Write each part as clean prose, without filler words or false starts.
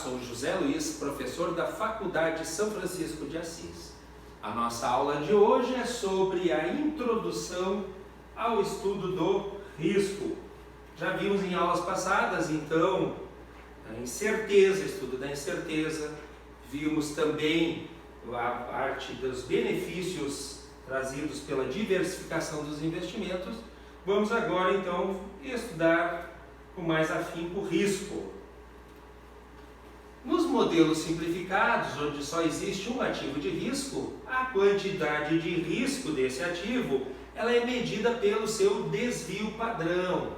sou José Luiz, professor da Faculdade São Francisco de Assis. A nossa aula de hoje é sobre a introdução ao estudo do risco. Já vimos em aulas passadas, então, a incerteza, estudo da incerteza. Vimos também a parte dos benefícios trazidos pela diversificação dos investimentos. Vamos agora, então, estudar com mais afinco o risco. Nos modelos simplificados, onde só existe um ativo de risco, a quantidade de risco desse ativo ela é medida pelo seu desvio padrão.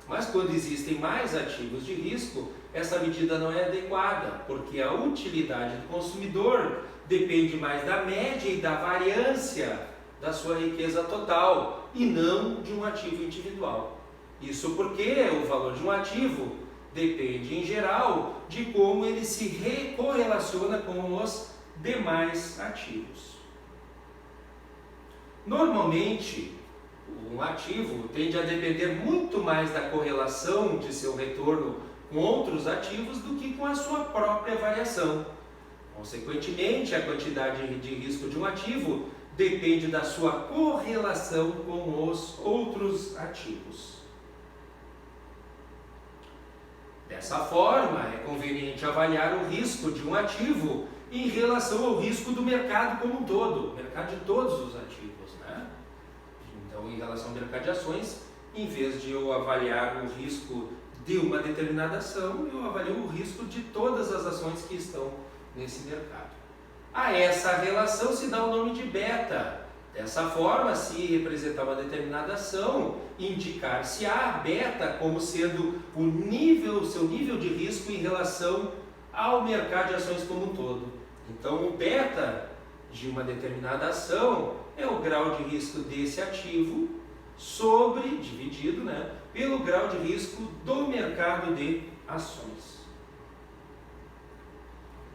Mas quando existem mais ativos de risco, essa medida não é adequada, porque a utilidade do consumidor depende mais da média e da variância da sua riqueza total, e não de um ativo individual. Isso porque o valor de um ativo depende, em geral, de como ele se correlaciona com os demais ativos. Normalmente, um ativo tende a depender muito mais da correlação de seu retorno com outros ativos do que com a sua própria variação. Consequentemente, a quantidade de risco de um ativo depende da sua correlação com os outros ativos. Dessa forma, é conveniente avaliar o risco de um ativo em relação ao risco do mercado como um todo, mercado de todos os ativos, né? Então, em relação ao mercado de ações, em vez de eu avaliar o risco de uma determinada ação, eu avalio o risco de todas as ações que estão nesse mercado. A essa relação se dá o nome de beta. Dessa forma, se representar uma determinada ação, indicar-se-á beta como sendo o seu nível de risco em relação ao mercado de ações como um todo. Então, o beta de uma determinada ação é o grau de risco desse ativo dividido, pelo grau de risco do mercado de ações.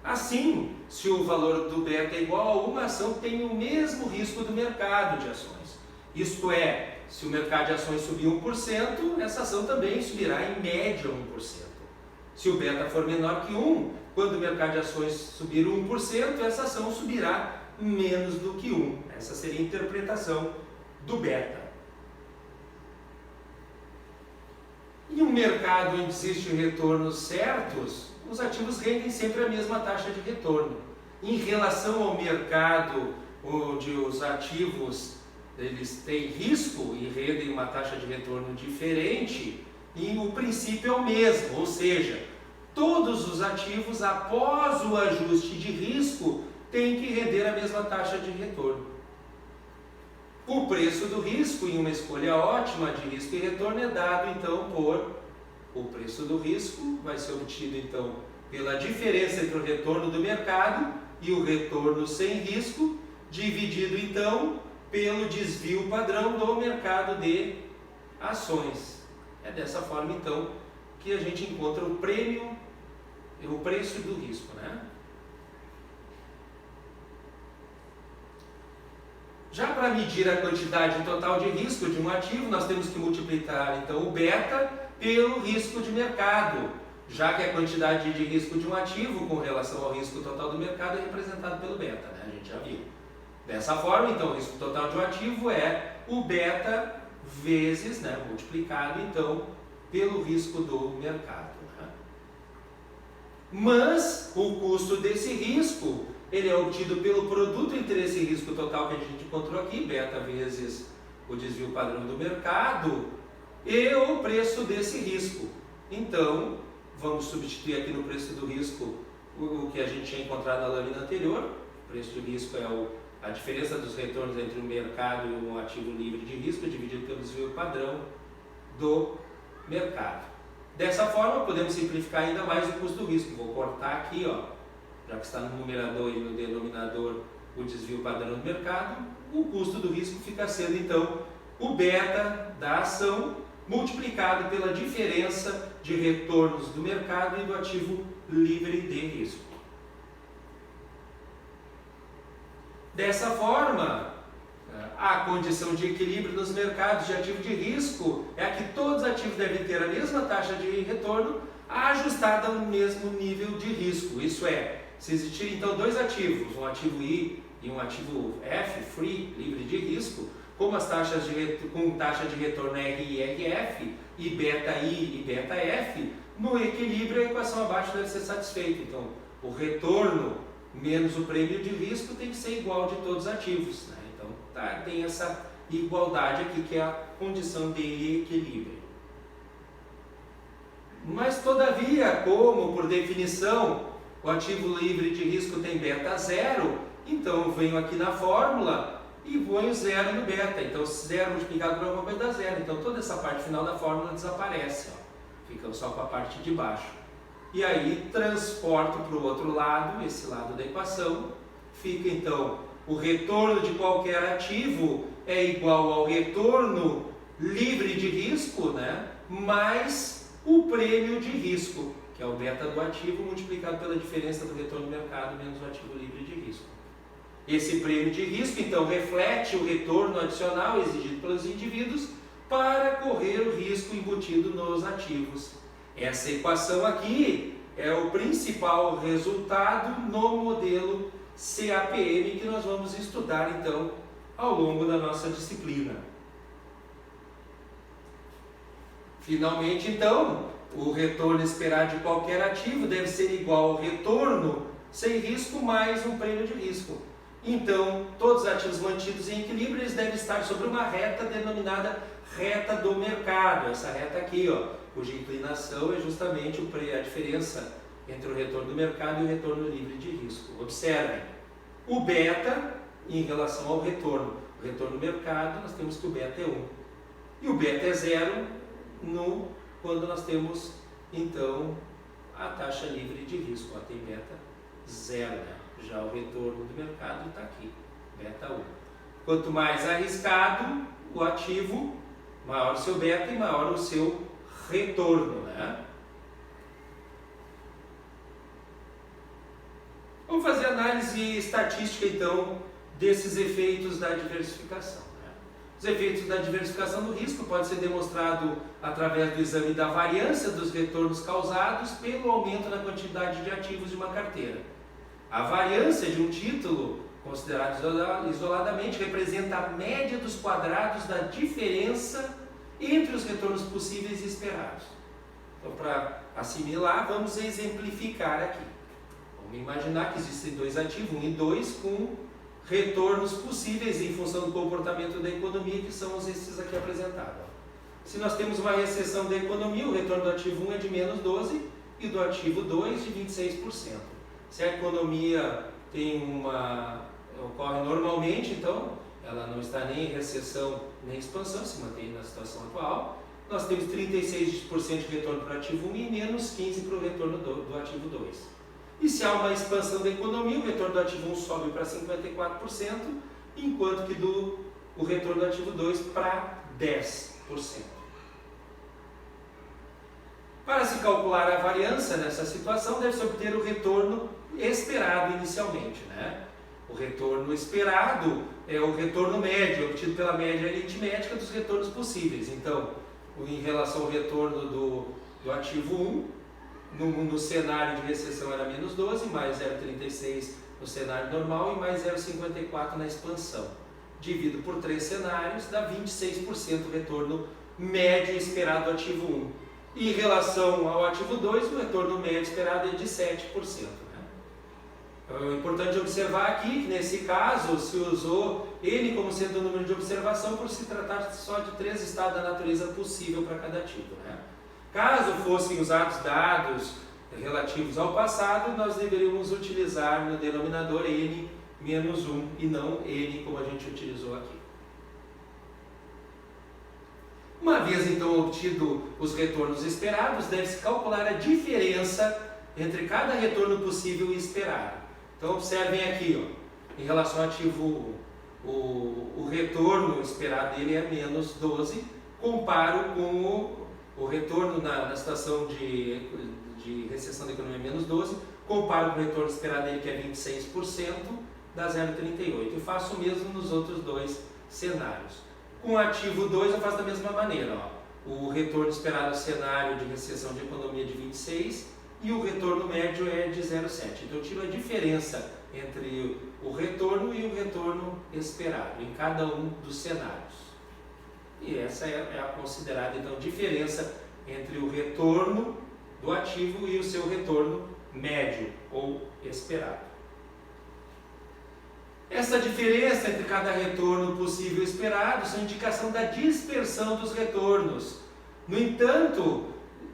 Assim, se o valor do beta é igual a uma ação, tem o mesmo risco do mercado de ações. Isto é, se o mercado de ações subir 1%, essa ação também subirá em média 1%. Se o beta for menor que 1, quando o mercado de ações subir 1%, essa ação subirá menos do que 1. Essa seria a interpretação do beta. Em um mercado onde existem retornos certos, os ativos rendem sempre a mesma taxa de retorno. Em relação ao mercado onde os ativos eles têm risco e rendem uma taxa de retorno diferente, e o princípio é o mesmo, ou seja, todos os ativos após o ajuste de risco têm que render a mesma taxa de retorno. O preço do risco em uma escolha ótima de risco e retorno é dado então por o preço do risco vai ser obtido, então, pela diferença entre o retorno do mercado e o retorno sem risco, dividido, então, pelo desvio padrão do mercado de ações. É dessa forma, então, que a gente encontra o prêmio, o preço do risco, Já para medir a quantidade total de risco de um ativo, nós temos que multiplicar, então, o beta pelo risco de mercado, já que a quantidade de risco de um ativo com relação ao risco total do mercado é representado pelo beta, a gente já viu. Dessa forma, então, o risco total de um ativo é o beta vezes, multiplicado, então, pelo risco do mercado. Mas o custo desse risco, ele é obtido pelo produto entre esse risco total que a gente encontrou aqui, beta vezes o desvio padrão do mercado, e o preço desse risco. Então, vamos substituir aqui no preço do risco o que a gente tinha encontrado na lâmina anterior. O preço de risco é a diferença dos retornos entre um mercado e um ativo livre de risco, dividido pelo desvio padrão do mercado. Dessa forma, podemos simplificar ainda mais o custo do risco. Vou cortar aqui, já que está no numerador e no denominador o desvio padrão do mercado, o custo do risco fica sendo, então, o beta da ação multiplicado pela diferença de retornos do mercado e do ativo livre de risco. Dessa forma, a condição de equilíbrio nos mercados de ativo de risco é a que todos os ativos devem ter a mesma taxa de retorno, ajustada ao mesmo nível de risco. Isso é, se existirem então dois ativos, um ativo I e um ativo F, free, livre de risco, como as taxas com taxa de retorno RI e RF, e beta I e beta F, no equilíbrio a equação abaixo deve ser satisfeita. Então, o retorno menos o prêmio de risco tem que ser igual de todos os ativos, né? Então, tem essa igualdade aqui, que é a condição de equilíbrio. Mas, todavia, como, por definição, o ativo livre de risco tem beta zero, então eu venho aqui na fórmula e ponho zero no beta. Então, zero multiplicado por alguma coisa dá zero. Então, toda essa parte final da fórmula desaparece, ó. Fica só com a parte de baixo. E aí, transporto para o outro lado, esse lado da equação. Fica, então, o retorno de qualquer ativo é igual ao retorno livre de risco, né? Mais o prêmio de risco, que é o beta do ativo multiplicado pela diferença do retorno do mercado menos o ativo livre de risco. Esse prêmio de risco, então, reflete o retorno adicional exigido pelos indivíduos para correr o risco embutido nos ativos. Essa equação aqui é o principal resultado no modelo CAPM que nós vamos estudar, então, ao longo da nossa disciplina. Finalmente, então, o retorno esperado de qualquer ativo deve ser igual ao retorno sem risco mais um prêmio de risco. Então, todos os ativos mantidos em equilíbrio eles devem estar sobre uma reta denominada reta do mercado. Essa reta aqui, ó, cuja inclinação é justamente a diferença entre o retorno do mercado e o retorno livre de risco. Observem, o beta em relação ao retorno. O retorno do mercado, nós temos que o beta é 1. E o beta é 0 quando nós temos, então, a taxa livre de risco. Ó, tem beta 0, né? Já o retorno do mercado está aqui, beta 1. Quanto mais arriscado o ativo, maior o seu beta e maior o seu retorno, né? Vamos fazer análise estatística, então, desses efeitos da diversificação. Né? Os efeitos da diversificação do risco podem ser demonstrados através do exame da variância dos retornos causados pelo aumento na quantidade de ativos de uma carteira. A variância de um título, considerado isoladamente, representa a média dos quadrados da diferença entre os retornos possíveis e esperados. Então, para assimilar, vamos exemplificar aqui. Vamos imaginar que existem dois ativos, 1 e 2, com retornos possíveis em função do comportamento da economia, que são esses aqui apresentados. Se nós temos uma recessão da economia, o retorno do ativo 1 é de menos 12% e do ativo 2 de 26%. Se a economia ocorre normalmente, então ela não está nem em recessão nem em expansão, se mantém na situação atual, nós temos 36% de retorno para o ativo 1 e menos 15% para o retorno do ativo 2. E se há uma expansão da economia, o retorno do ativo 1 sobe para 54%, enquanto que o retorno do ativo 2 para 10%. Para se calcular a variância nessa situação, deve-se obter o retorno esperado inicialmente, né? O retorno esperado é o retorno médio, obtido pela média aritmética dos retornos possíveis. Então, em relação ao retorno do ativo 1, no cenário de recessão era menos 12, mais 0,36 no cenário normal e mais 0,54 na expansão. Dividido por 3 cenários, dá 26% retorno médio esperado do ativo 1. Em relação ao ativo 2, o retorno médio esperado é de 7%. É importante observar aqui que, nesse caso, se usou N como sendo o número de observação por se tratar só de 3 estados da natureza possível para cada ativo. Né? Caso fossem usados dados relativos ao passado, nós deveríamos utilizar no denominador N menos 1 e não N como a gente utilizou aqui. Uma vez então obtido os retornos esperados, deve-se calcular a diferença entre cada retorno possível e esperado. Então observem aqui, ó, em relação ao ativo 1, o retorno esperado dele é menos 12, comparo com o retorno na situação de recessão da economia menos 12, comparo com o retorno esperado dele que é 26%, dá 0,38. E faço o mesmo nos outros dois cenários. Com o ativo 2 eu faço da mesma maneira. Ó. o retorno esperado cenário de recessão de economia de 26 e o retorno médio é de 0,7. Então eu tiro a diferença entre o retorno e o retorno esperado em cada um dos cenários. E essa é a considerada então diferença entre o retorno do ativo e o seu retorno médio ou esperado. Essa diferença entre cada retorno possível e esperado são indicação da dispersão dos retornos. No entanto,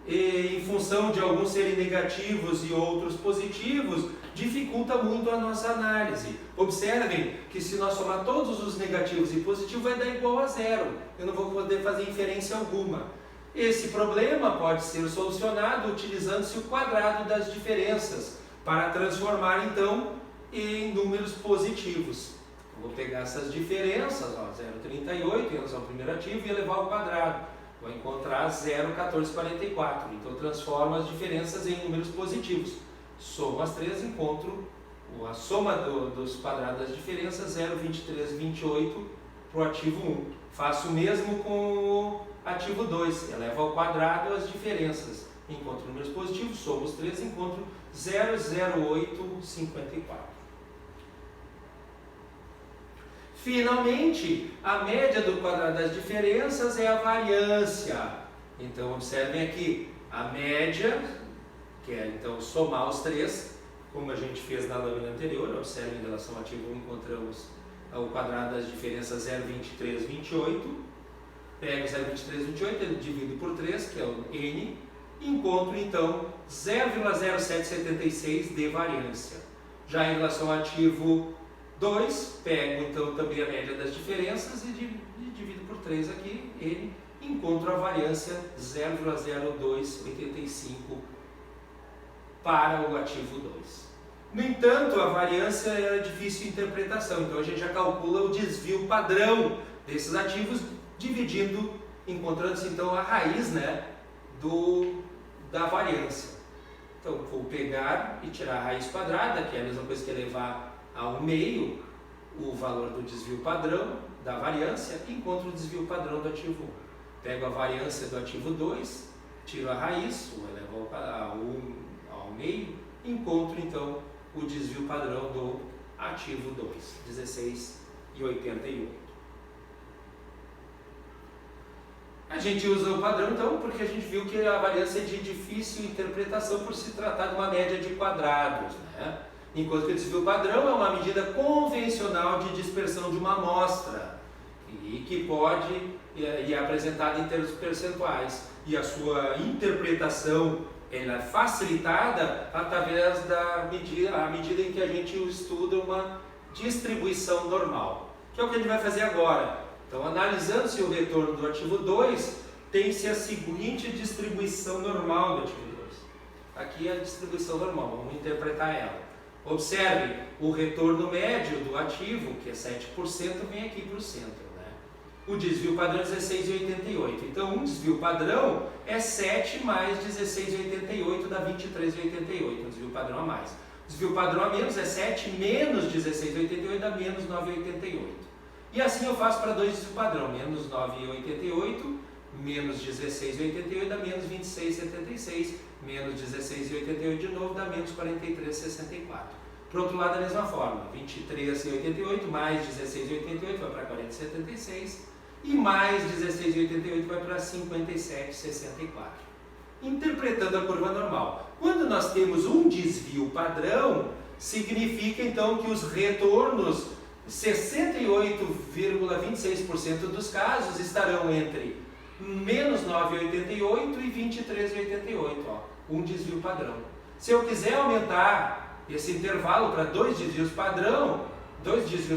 em função de alguns serem negativos e outros positivos, dificulta muito a nossa análise. Observem que se nós somar todos os negativos e positivos vai dar igual a zero. Eu não vou poder fazer inferência alguma. Esse problema pode ser solucionado utilizando-se o quadrado das diferenças para transformar então em números positivos. Eu vou pegar essas diferenças, 0,38 em relação ao primeiro ativo e elevar ao quadrado. Vou encontrar 0,1444. Então eu transformo as diferenças em números positivos. Somo as três, encontro a soma dos quadrados das diferenças, 0,2328 para o ativo 1. Faço o mesmo com o ativo 2, elevo ao quadrado as diferenças. Encontro números positivos, somo os três, encontro 0,0854. Finalmente, a média do quadrado das diferenças é a variância. Então, observem aqui, a média, que é então somar os três, como a gente fez na lâmina anterior. Observem, em relação ao ativo 1, encontramos o quadrado das diferenças 0,2328. Pego 0,2328, ele divido por 3, que é o N, e encontro então 0,0776 de variância. Já em relação ao ativo 2, pego então também a média das diferenças e divido por 3 aqui, N, encontro a variância 0,0285 para o ativo 2. No entanto, a variância é difícil de interpretação, então a gente já calcula o desvio padrão desses ativos, encontrando-se então a raiz, da variância. Então, vou pegar e tirar a raiz quadrada, que é a mesma coisa que elevar ao meio o valor do desvio padrão da variância, e encontro o desvio padrão do ativo 1. Pego a variância do ativo 2, tiro a raiz, o elevo ao meio, encontro então o desvio padrão do ativo 2, 16,88. A gente usa o padrão então porque a gente viu que a variância é de difícil interpretação por se tratar de uma média de quadrados, enquanto que o desvio padrão é uma medida convencional de dispersão de uma amostra e que pode e é apresentada em termos percentuais, e a sua interpretação ela é facilitada através da medida em que a gente estuda uma distribuição normal, que é o que a gente vai fazer agora. Então, analisando-se o retorno do ativo 2, tem-se a seguinte distribuição normal do ativo 2. Aqui é a distribuição normal, vamos interpretar ela. Observe, o retorno médio do ativo, que é 7%, vem aqui para o centro. O desvio padrão é 16,88. Então, um desvio padrão é 7 mais 16,88, dá 23,88. Um desvio padrão a mais. O desvio padrão a menos é 7 menos 16,88, dá menos 9,88. E assim eu faço para dois desvios padrão, menos 9,88, menos 16,88 dá menos 26,76, menos 16,88 de novo dá menos 43,64. Por outro lado, da mesma forma, 23,88 mais 16,88 vai para 40,76 e mais 16,88 vai para 57,64. Interpretando a curva normal. Quando nós temos um desvio padrão, significa então que os retornos 68,26% dos casos estarão entre menos 9,88 e 23,88, um desvio padrão. Se eu quiser aumentar esse intervalo para dois desvios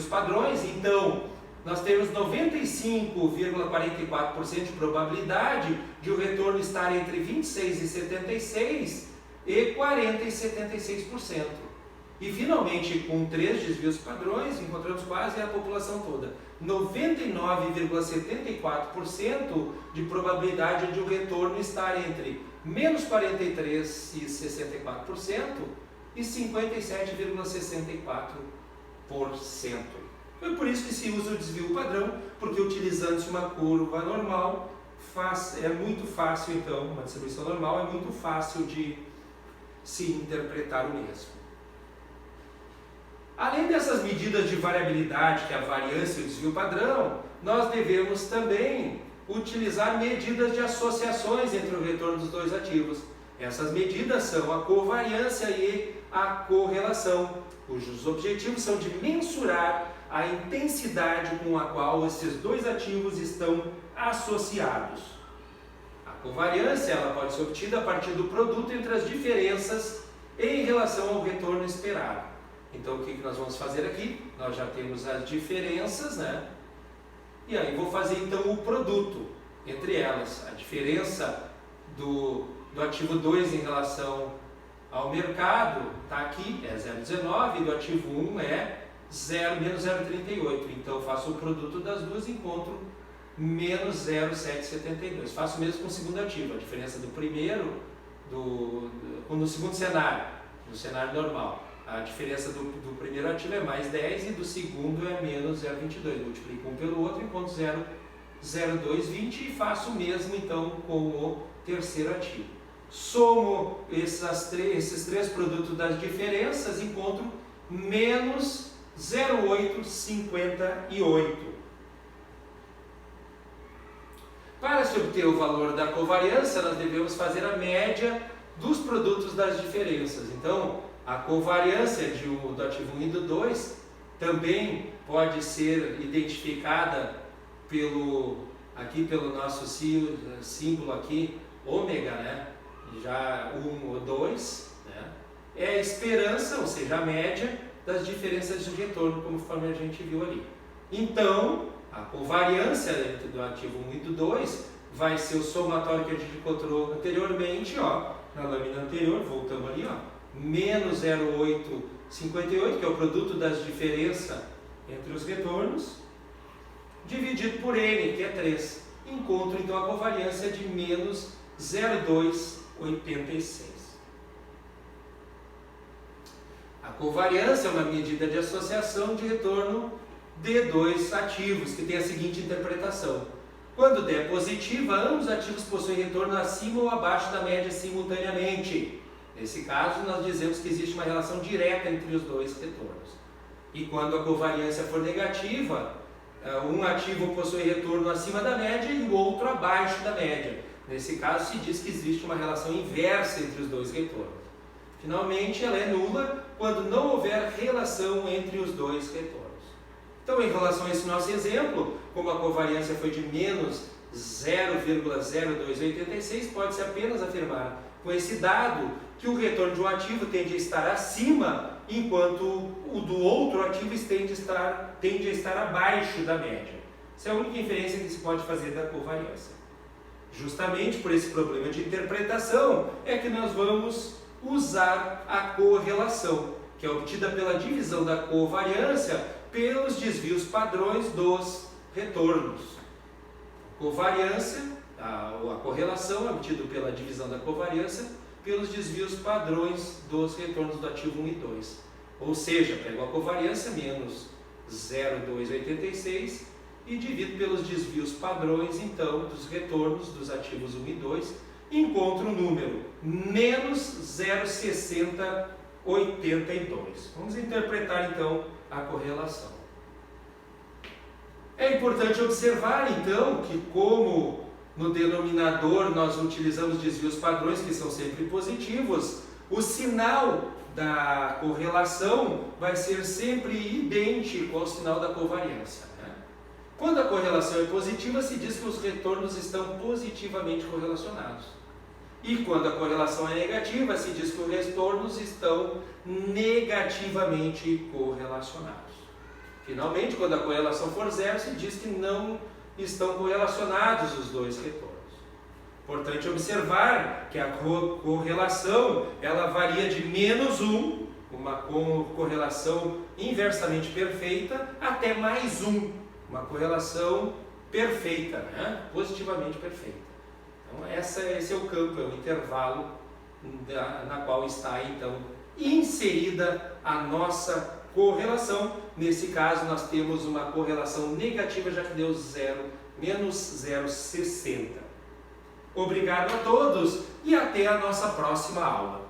padrões, então nós temos 95,44% de probabilidade de o retorno estar entre 26,76 e 40,76%. E finalmente, com 3 desvios padrões, encontramos quase a população toda. 99,74% de probabilidade de o retorno estar entre menos 43,64% e 57,64%. É por isso que se usa o desvio padrão, porque utilizando-se uma curva normal, é muito fácil, então, uma distribuição normal é muito fácil de se interpretar o mesmo. Além dessas medidas de variabilidade, que é a variância e o desvio padrão, nós devemos também utilizar medidas de associações entre o retorno dos dois ativos. Essas medidas são a covariância e a correlação, cujos objetivos são de mensurar a intensidade com a qual esses dois ativos estão associados. A covariância ela pode ser obtida a partir do produto entre as diferenças em relação ao retorno esperado. Então, o que nós vamos fazer aqui? Nós já temos as diferenças, né? E aí vou fazer então o produto entre elas. A diferença do ativo 2 em relação ao mercado está aqui, é 0,19, e do ativo 1 é menos 0,38. Então, eu faço o produto das duas e encontro menos 0,772. Faço o mesmo com o segundo ativo. A diferença do primeiro, no segundo cenário, no cenário normal. A diferença do primeiro ativo é mais 10 e do segundo é menos 0,22. Multiplico um pelo outro, encontro 0,0220 e faço o mesmo então com o terceiro ativo. Somo esses três produtos das diferenças, encontro menos 0,858. Para se obter o valor da covariância, nós devemos fazer a média dos produtos das diferenças. Então, a covariância do ativo 1 e do 2 também pode ser identificada pelo nosso símbolo aqui, ômega, né? Já 1 ou 2, né? É a esperança, ou seja, a média das diferenças de retorno, conforme a gente viu ali. Então, a covariância do ativo 1 e do 2 vai ser o somatório que a gente encontrou anteriormente, ó, na lâmina anterior, voltamos ali, ó, menos 0,858, que é o produto das diferenças entre os retornos, dividido por N, que é 3. Encontro então a covariância de menos 0,286. A covariância é uma medida de associação de retorno de dois ativos, que tem a seguinte interpretação. Quando D é positiva, ambos ativos possuem retorno acima ou abaixo da média simultaneamente. Nesse caso, nós dizemos que existe uma relação direta entre os dois retornos. E quando a covariância for negativa, um ativo possui retorno acima da média e o outro abaixo da média. Nesse caso, se diz que existe uma relação inversa entre os dois retornos. Finalmente, ela é nula quando não houver relação entre os dois retornos. Então, em relação a esse nosso exemplo, como a covariância foi de menos 0,0286, pode-se apenas afirmar com esse dado que o retorno de um ativo tende a estar acima, enquanto o do outro ativo tende a estar abaixo da média. Essa é a única inferência que se pode fazer da covariância. Justamente por esse problema de interpretação é que nós vamos usar a correlação, que é obtida pela divisão da covariância pelos desvios padrões dos retornos. Covariância, a correlação é obtida pela divisão da covariância pelos desvios padrões dos retornos do ativo 1 e 2. Ou seja, pego a covariância menos 0,286 e divido pelos desvios padrões, então, dos retornos dos ativos 1 e 2, e encontro o número menos 0,6082. Vamos interpretar, então, a correlação. É importante observar, então, que como no denominador nós utilizamos desvios padrões que são sempre positivos, o sinal da correlação vai ser sempre idêntico ao sinal da covariância, né? Quando a correlação é positiva, se diz que os retornos estão positivamente correlacionados. E quando a correlação é negativa, se diz que os retornos estão negativamente correlacionados. Finalmente, quando a correlação for zero, se diz que não estão correlacionados os dois retornos. Importante observar que a correlação ela varia de menos 1, uma correlação inversamente perfeita, até mais 1, uma correlação perfeita, né? Positivamente perfeita. Então, esse é o campo, é o intervalo na qual está, então, inserida a nossa correlação. Nesse caso, nós temos uma correlação negativa, já que deu menos 0,60. Obrigado a todos e até a nossa próxima aula.